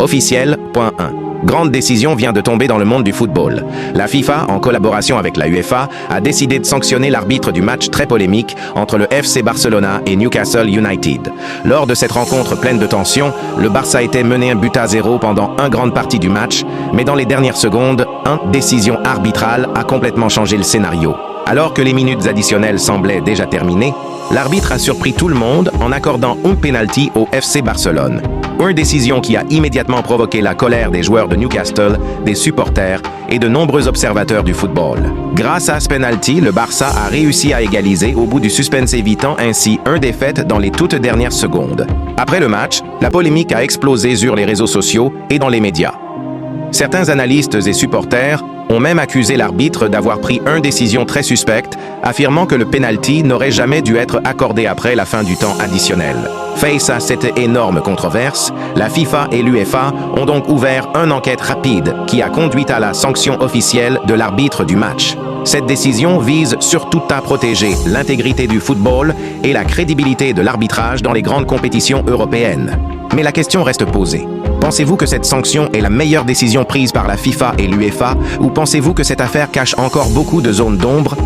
Officiel.1. Grande décision vient de tomber dans le monde du football. La FIFA, en collaboration avec la UEFA, a décidé de sanctionner l'arbitre du match très polémique entre le FC Barcelona et Newcastle United. Lors de cette rencontre pleine de tension, le Barça était mené 1-0 pendant une grande partie du match, mais dans les dernières secondes, une décision arbitrale a complètement changé le scénario. Alors que les minutes additionnelles semblaient déjà terminées, l'arbitre a surpris tout le monde en accordant un penalty au FC Barcelone. Une décision qui a immédiatement provoqué la colère des joueurs de Newcastle, des supporters et de nombreux observateurs du football. Grâce à ce penalty, le Barça a réussi à égaliser au bout du suspense, évitant ainsi une défaite dans les toutes dernières secondes. Après le match, la polémique a explosé sur les réseaux sociaux et dans les médias. Certains analystes et supporters ont même accusé l'arbitre d'avoir pris une décision très suspecte, affirmant que le penalty n'aurait jamais dû être accordé après la fin du temps additionnel. Face à cette énorme controverse, la FIFA et l'UEFA ont donc ouvert une enquête rapide qui a conduit à la sanction officielle de l'arbitre du match. Cette décision vise surtout à protéger l'intégrité du football et la crédibilité de l'arbitrage dans les grandes compétitions européennes. Mais la question reste posée. Pensez-vous que cette sanction est la meilleure décision prise par la FIFA et l'UEFA, ou pensez-vous que cette affaire cache encore beaucoup de zones d'ombre